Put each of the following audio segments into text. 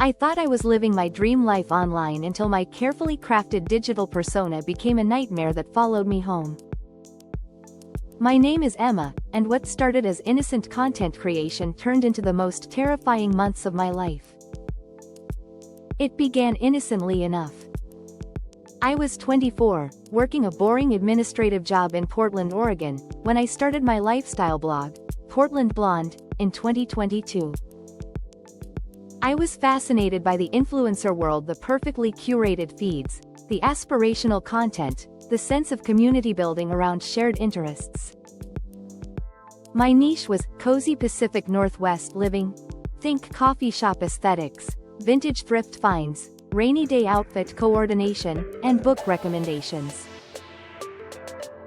I thought I was living my dream life online until my carefully crafted digital persona became a nightmare that followed me home. My name is Emma, and what started as innocent content creation turned into the most terrifying months of my life. It began innocently enough. I was 24, working a boring administrative job in Portland, Oregon, when I started my lifestyle blog, Portland Blonde, in 2022. I was fascinated by the influencer world, the perfectly curated feeds, the aspirational content, the sense of community building around shared interests. My niche was cozy Pacific Northwest living. Think coffee shop aesthetics, vintage thrift finds, rainy day outfit coordination, and book recommendations.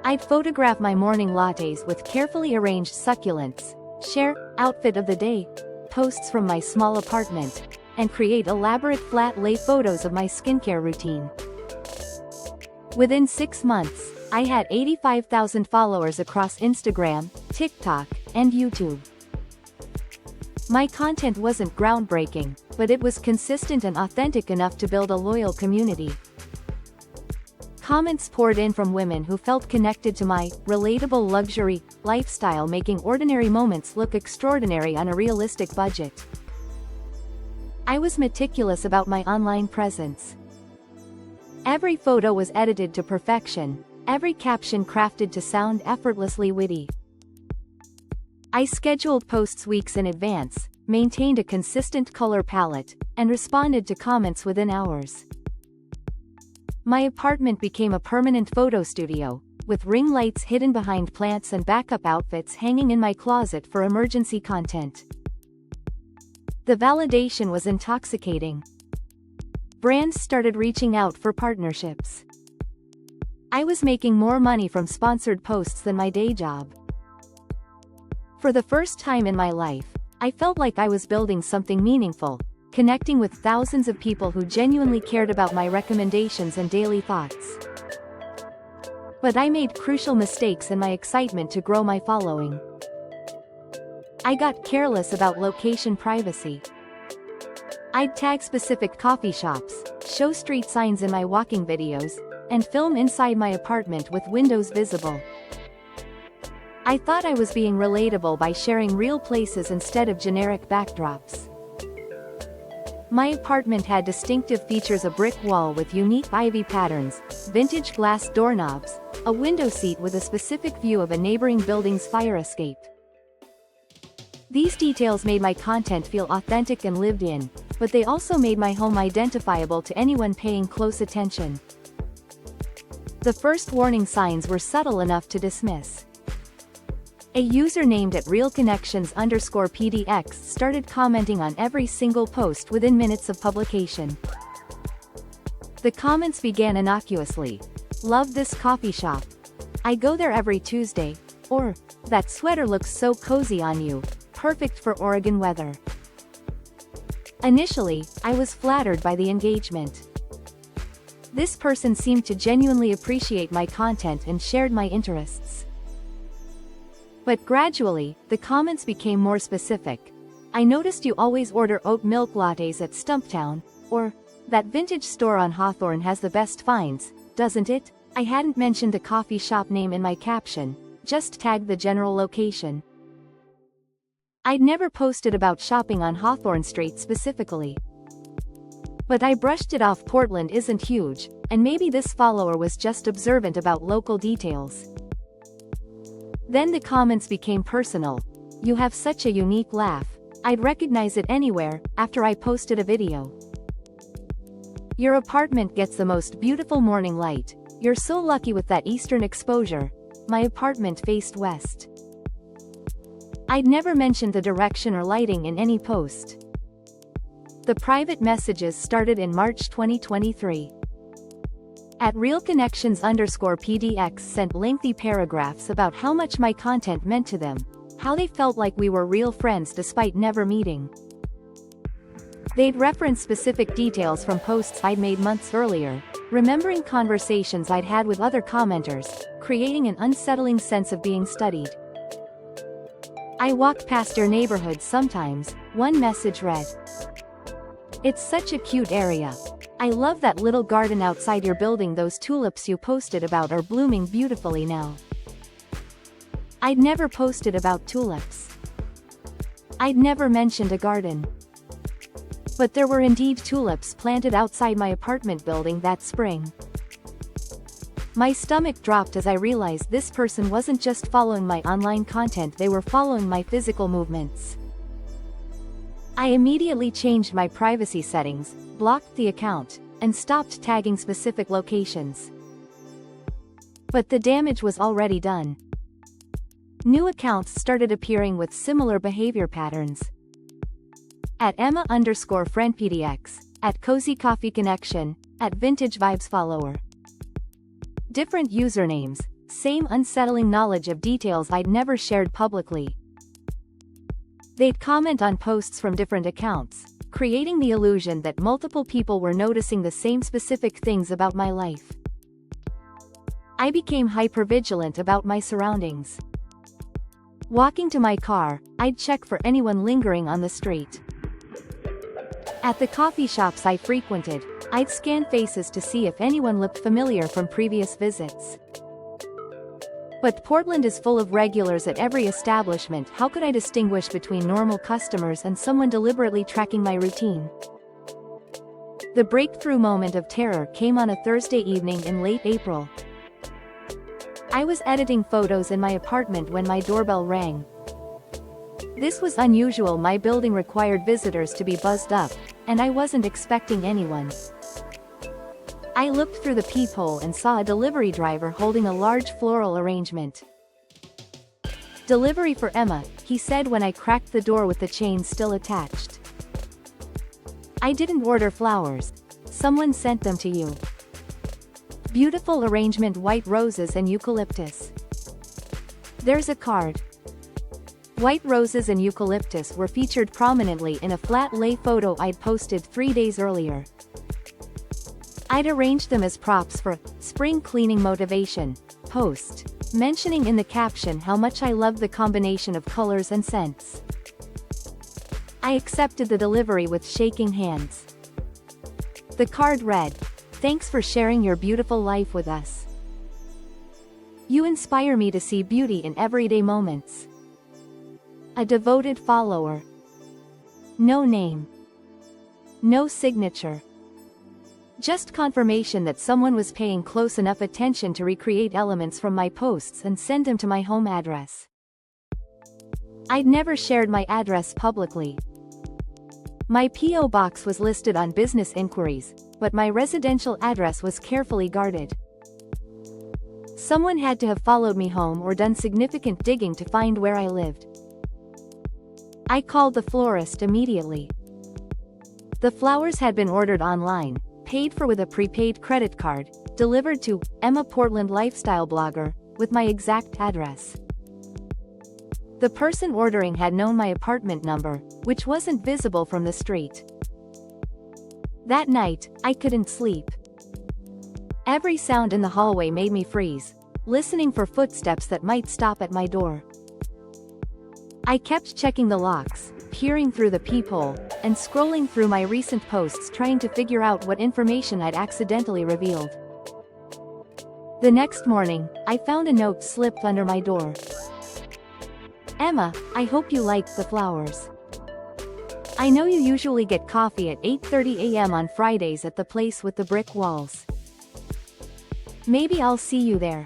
I'd photograph my morning lattes with carefully arranged succulents, share outfit of the day posts from my small apartment, and create elaborate flat lay photos of my skincare routine. Within 6 months, I had 85,000 followers across Instagram, TikTok, and YouTube. My content wasn't groundbreaking, but it was consistent and authentic enough to build a loyal community. Comments poured in from women who felt connected to my relatable luxury lifestyle, making ordinary moments look extraordinary on a realistic budget. I was meticulous about my online presence. Every photo was edited to perfection, every caption crafted to sound effortlessly witty. I scheduled posts weeks in advance, maintained a consistent color palette, and responded to comments within hours. My apartment became a permanent photo studio, with ring lights hidden behind plants and backup outfits hanging in my closet for emergency content. The validation was intoxicating. Brands started reaching out for partnerships. I was making more money from sponsored posts than my day job. For the first time in my life, I felt like I was building something meaningful, connecting with thousands of people who genuinely cared about my recommendations and daily thoughts. But I made crucial mistakes in my excitement to grow my following. I got careless about location privacy. I'd tag specific coffee shops, show street signs in my walking videos, and film inside my apartment with windows visible. I thought I was being relatable by sharing real places instead of generic backdrops. My apartment had distinctive features: a brick wall with unique ivy patterns, vintage glass doorknobs, a window seat with a specific view of a neighboring building's fire escape. These details made my content feel authentic and lived in, but they also made my home identifiable to anyone paying close attention. The first warning signs were subtle enough to dismiss. A user named at realconnections_PDX started commenting on every single post within minutes of publication. The comments began innocuously. "Love this coffee shop. I go there every Tuesday," or "That sweater looks so cozy on you, perfect for Oregon weather." Initially, I was flattered by the engagement. This person seemed to genuinely appreciate my content and shared my interests. But gradually, the comments became more specific. "I noticed you always order oat milk lattes at Stumptown," or "That vintage store on Hawthorne has the best finds, doesn't it?" I hadn't mentioned the coffee shop name in my caption, just tagged the general location. I'd never posted about shopping on Hawthorne Street specifically. But I brushed it off. Portland isn't huge, and maybe this follower was just observant about local details. Then the comments became personal. "You have such a unique laugh. I'd recognize it anywhere," after I posted a video. "Your apartment gets the most beautiful morning light. You're so lucky with that eastern exposure." My apartment faced west. I'd never mentioned the direction or lighting in any post. The private messages started in March 2023. At realconnections_PDX sent lengthy paragraphs about how much my content meant to them, how they felt like we were real friends despite never meeting. They'd reference specific details from posts I'd made months earlier, remembering conversations I'd had with other commenters, creating an unsettling sense of being studied. "I walk past your neighborhood sometimes," one message read. It's such a cute area. I love that little garden outside your building. Those tulips you posted about are blooming beautifully now. I'd never posted about tulips. I'd never mentioned a garden. But there were indeed tulips planted outside my apartment building that spring. My stomach dropped as I realized this person wasn't just following my online content, they were following my physical movements. I immediately changed my privacy settings, blocked the account, and stopped tagging specific locations. But the damage was already done. New accounts started appearing with similar behavior patterns. At Emma_FriendPDX, at Cozy Coffee Connection, at Vintage Vibes Follower. Different usernames, same unsettling knowledge of details I'd never shared publicly. They'd comment on posts from different accounts, creating the illusion that multiple people were noticing the same specific things about my life. I became hypervigilant about my surroundings. Walking to my car, I'd check for anyone lingering on the street. At the coffee shops I frequented, I'd scan faces to see if anyone looked familiar from previous visits. But Portland is full of regulars at every establishment. How could I distinguish between normal customers and someone deliberately tracking my routine? The breakthrough moment of terror came on a Thursday evening in late April. I was editing photos in my apartment when my doorbell rang. This was unusual. My building required visitors to be buzzed up, and I wasn't expecting anyone. I looked through the peephole and saw a delivery driver holding a large floral arrangement. "Delivery for Emma," he said when I cracked the door with the chain still attached. "I didn't order flowers. Someone sent them to you. Beautiful arrangement, white roses and eucalyptus. There's a card." White roses and eucalyptus were featured prominently in a flat lay photo I'd posted 3 days earlier. I'd arranged them as props for spring cleaning motivation post, mentioning in the caption how much I loved the combination of colors and scents. I accepted the delivery with shaking hands. The card read, "Thanks for sharing your beautiful life with us. You inspire me to see beauty in everyday moments. A devoted follower." No name. No signature. Just confirmation that someone was paying close enough attention to recreate elements from my posts and send them to my home address. I'd never shared my address publicly. My P.O. box was listed on business inquiries, but my residential address was carefully guarded. Someone had to have followed me home or done significant digging to find where I lived. I called the florist immediately. The flowers had been ordered online, paid for with a prepaid credit card, delivered to Emma Portland Lifestyle Blogger, with my exact address. The person ordering had known my apartment number, which wasn't visible from the street. That night, I couldn't sleep. Every sound in the hallway made me freeze, listening for footsteps that might stop at my door. I kept checking the locks, peering through the peephole, and scrolling through my recent posts trying to figure out what information I'd accidentally revealed. The next morning, I found a note slipped under my door. "Emma, I hope you liked the flowers. I know you usually get coffee at 8:30 a.m. on Fridays at the place with the brick walls. Maybe I'll see you there.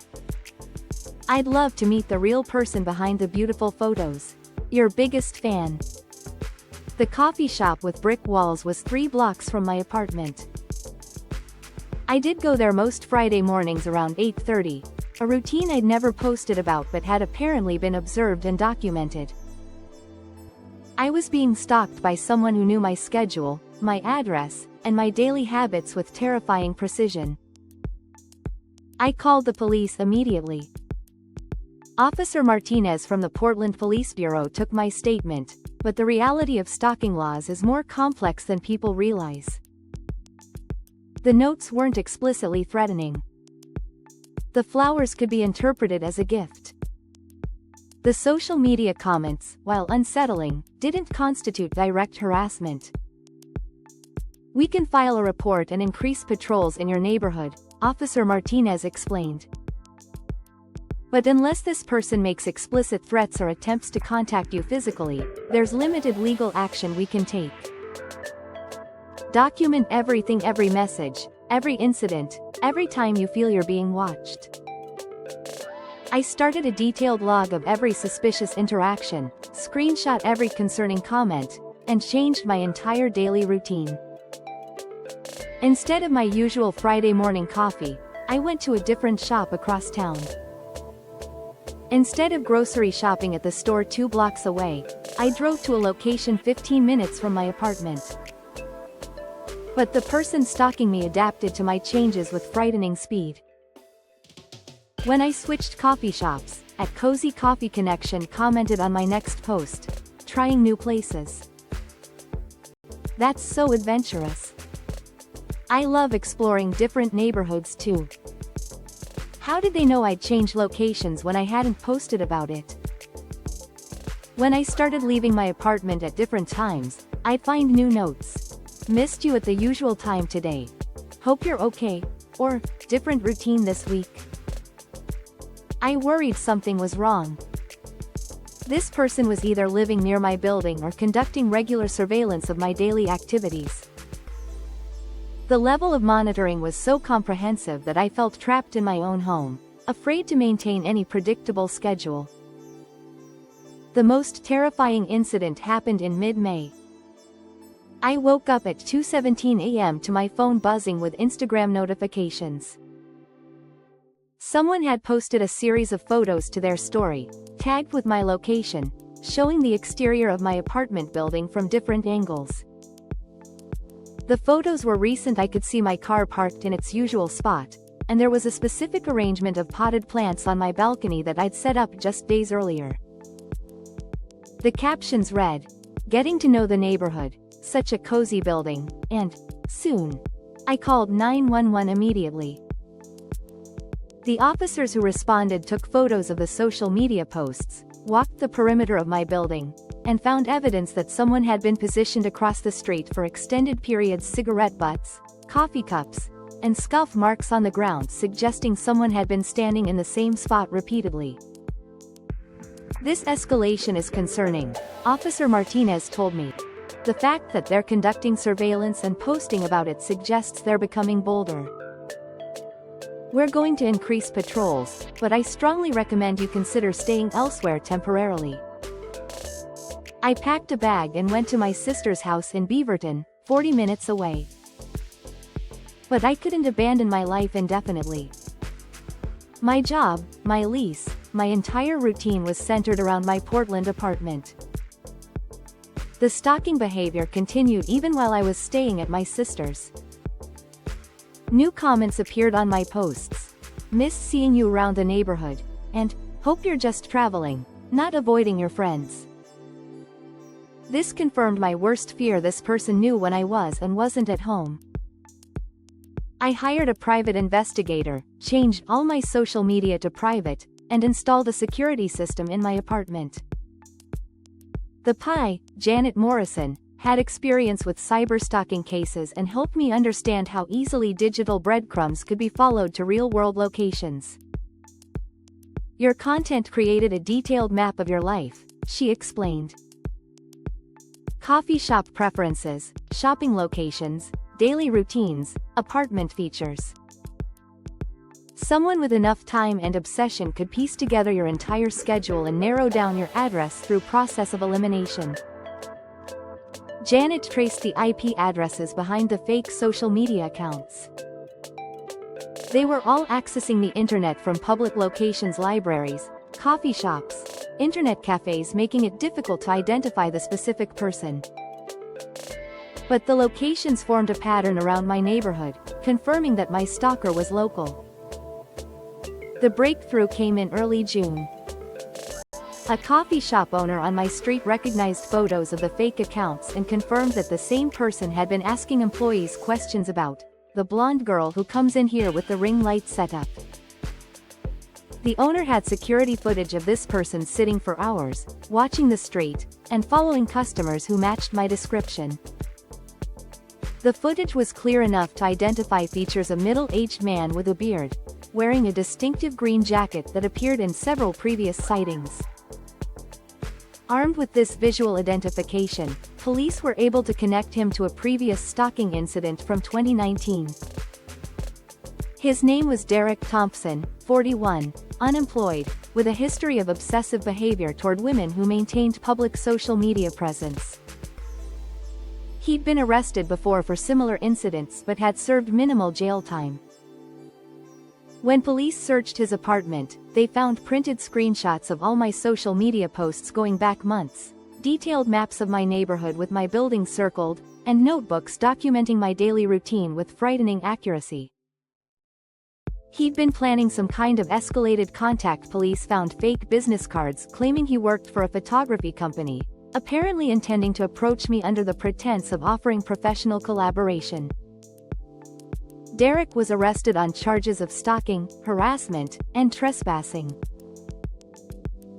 I'd love to meet the real person behind the beautiful photos. Your biggest fan." The coffee shop with brick walls was 3 blocks from my apartment. I did go there most Friday mornings around 8:30, a routine I'd never posted about but had apparently been observed and documented. I was being stalked by someone who knew my schedule, my address, and my daily habits with terrifying precision. I called the police immediately. Officer Martinez from the Portland Police Bureau took my statement, but the reality of stalking laws is more complex than people realize. The notes weren't explicitly threatening. The flowers could be interpreted as a gift. The social media comments, while unsettling, didn't constitute direct harassment. We can file a report and increase patrols in your neighborhood, Officer Martinez explained. But unless this person makes explicit threats or attempts to contact you physically, there's limited legal action we can take. Document everything, every message, every incident, every time you feel you're being watched. I started a detailed log of every suspicious interaction, screenshot every concerning comment, and changed my entire daily routine. Instead of my usual Friday morning coffee, I went to a different shop across town. Instead of grocery shopping at the store 2 blocks away, I drove to a location 15 minutes from my apartment. But the person stalking me adapted to my changes with frightening speed. When I switched coffee shops, at Cozy Coffee Connection commented on my next post, trying new places. That's so adventurous. I love exploring different neighborhoods too. How did they know I'd change locations when I hadn't posted about it? When I started leaving my apartment at different times, I'd find new notes. Missed you at the usual time today. Hope you're okay, or different routine this week. I worried something was wrong. This person was either living near my building or conducting regular surveillance of my daily activities. The level of monitoring was so comprehensive that I felt trapped in my own home, afraid to maintain any predictable schedule. The most terrifying incident happened in mid-May. I woke up at 2:17 a.m. to my phone buzzing with Instagram notifications. Someone had posted a series of photos to their story, tagged with my location, showing the exterior of my apartment building from different angles. The photos were recent. I could see my car parked in its usual spot, and there was a specific arrangement of potted plants on my balcony that I'd set up just days earlier. The captions read, "Getting to know the neighborhood, such a cozy building," and, "Soon." I called 911 immediately. The officers who responded took photos of the social media posts, walked the perimeter of my building, and found evidence that someone had been positioned across the street for extended periods. Cigarette butts, coffee cups, and scuff marks on the ground suggesting someone had been standing in the same spot repeatedly. This escalation is concerning, Officer Martinez told me. The fact that they're conducting surveillance and posting about it suggests they're becoming bolder. We're going to increase patrols, but I strongly recommend you consider staying elsewhere temporarily. I packed a bag and went to my sister's house in Beaverton, 40 minutes away. But I couldn't abandon my life indefinitely. My job, my lease, my entire routine was centered around my Portland apartment. The stalking behavior continued even while I was staying at my sister's. New comments appeared on my posts. "Miss seeing you around the neighborhood," and "Hope you're just traveling, not avoiding your friends." This confirmed my worst fear. This person knew when I was and wasn't at home. I hired a private investigator, changed all my social media to private, and installed a security system in my apartment. The PI, Janet Morrison, had experience with cyberstalking cases and helped me understand how easily digital breadcrumbs could be followed to real-world locations. "Your content created a detailed map of your life," she explained. Coffee shop preferences, shopping locations, daily routines, apartment features. Someone with enough time and obsession could piece together your entire schedule and narrow down your address through process of elimination. Janet traced the IP addresses behind the fake social media accounts. They were all accessing the internet from public locations, libraries, coffee shops, internet cafes, making it difficult to identify the specific person. But the locations formed a pattern around my neighborhood, confirming that my stalker was local. The breakthrough came in early June. A coffee shop owner on my street recognized photos of the fake accounts and confirmed that the same person had been asking employees questions about the blonde girl who comes in here with the ring light setup. The owner had security footage of this person sitting for hours, watching the street, and following customers who matched my description. The footage was clear enough to identify features a middle-aged man with a beard, wearing a distinctive green jacket that appeared in several previous sightings. Armed with this visual identification, police were able to connect him to a previous stalking incident from 2019. His name was Derek Thompson, 41, unemployed, with a history of obsessive behavior toward women who maintained public social media presence. He'd been arrested before for similar incidents but had served minimal jail time. When police searched his apartment, they found printed screenshots of all my social media posts going back months, detailed maps of my neighborhood with my building circled, and notebooks documenting my daily routine with frightening accuracy. He'd been planning some kind of escalated contact. Police found fake business cards claiming he worked for a photography company, apparently intending to approach me under the pretense of offering professional collaboration. Derek was arrested on charges of stalking, harassment, and trespassing.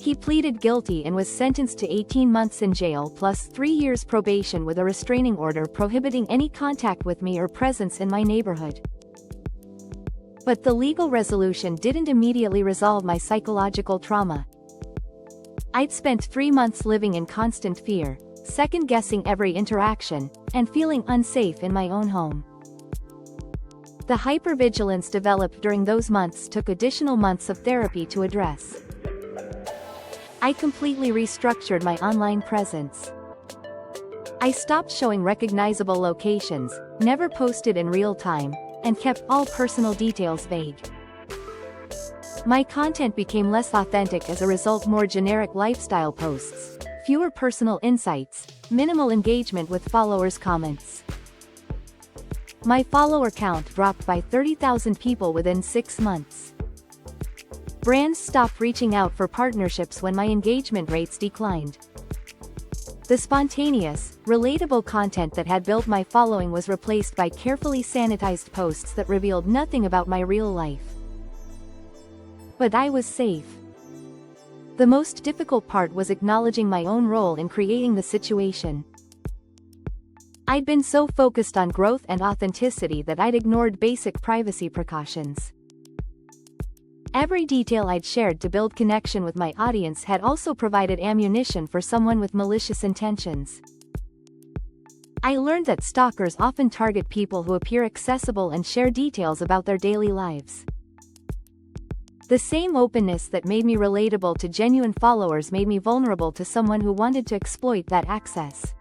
He pleaded guilty and was sentenced to 18 months in jail plus 3 years probation with a restraining order prohibiting any contact with me or presence in my neighborhood. But the legal resolution didn't immediately resolve my psychological trauma. I'd spent 3 months living in constant fear, second-guessing every interaction, and feeling unsafe in my own home. The hypervigilance developed during those months took additional months of therapy to address. I completely restructured my online presence. I stopped showing recognizable locations, never posted in real time, and kept all personal details vague. My content became less authentic as a result, more generic lifestyle posts, fewer personal insights, minimal engagement with followers' comments. My follower count dropped by 30,000 people within 6 months. Brands stopped reaching out for partnerships when my engagement rates declined. The spontaneous, relatable content that had built my following was replaced by carefully sanitized posts that revealed nothing about my real life. But I was safe. The most difficult part was acknowledging my own role in creating the situation. I'd been so focused on growth and authenticity that I'd ignored basic privacy precautions. Every detail I'd shared to build connection with my audience had also provided ammunition for someone with malicious intentions. I learned that stalkers often target people who appear accessible and share details about their daily lives. The same openness that made me relatable to genuine followers made me vulnerable to someone who wanted to exploit that access.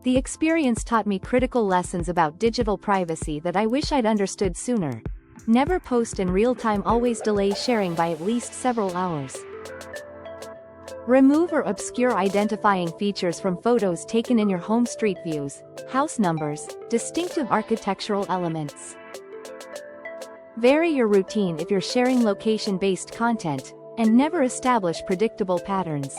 The experience taught me critical lessons about digital privacy that I wish I'd understood sooner. Never post in real time. Always delay sharing by at least several hours. Remove or obscure identifying features from photos taken in your home. Street views, house numbers, distinctive architectural elements. Vary your routine if you're sharing location-based content, and never establish predictable patterns.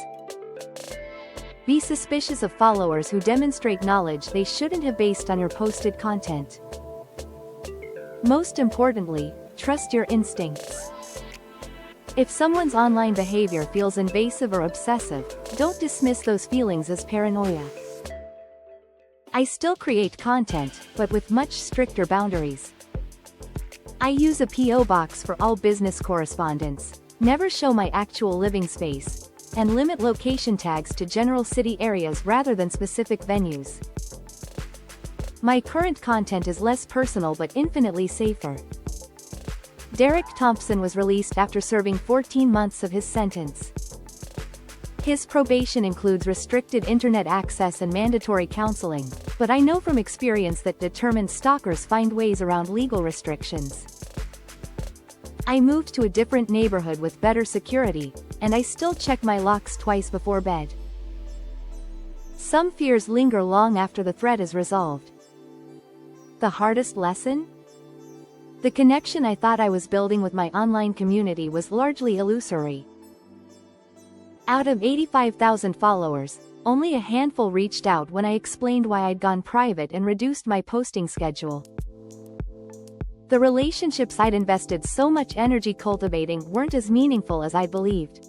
Be suspicious of followers who demonstrate knowledge they shouldn't have based on your posted content. Most importantly, trust your instincts. If someone's online behavior feels invasive or obsessive, don't dismiss those feelings as paranoia. I still create content, but with much stricter boundaries. I use a P.O. box for all business correspondence, never show my actual living space, and limit location tags to general city areas rather than specific venues. My current content is less personal but infinitely safer. Derek Thompson was released after serving 14 months of his sentence. His probation includes restricted internet access and mandatory counseling, but I know from experience that determined stalkers find ways around legal restrictions. I moved to a different neighborhood with better security, and I still check my locks twice before bed. Some fears linger long after the threat is resolved. The hardest lesson? The connection I thought I was building with my online community was largely illusory. Out of 85,000 followers, only a handful reached out when I explained why I'd gone private and reduced my posting schedule. The relationships I'd invested so much energy cultivating weren't as meaningful as I'd believed.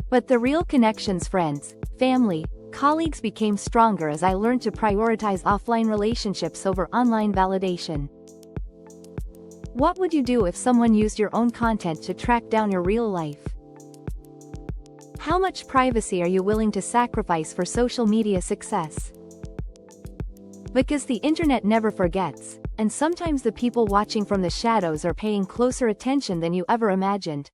But the real connections, friends, family, Colleagues became stronger as I learned to prioritize offline relationships over online validation. What would you do if someone used your own content to track down your real life? How much privacy are you willing to sacrifice for social media success? Because the internet never forgets, and sometimes the people watching from the shadows are paying closer attention than you ever imagined.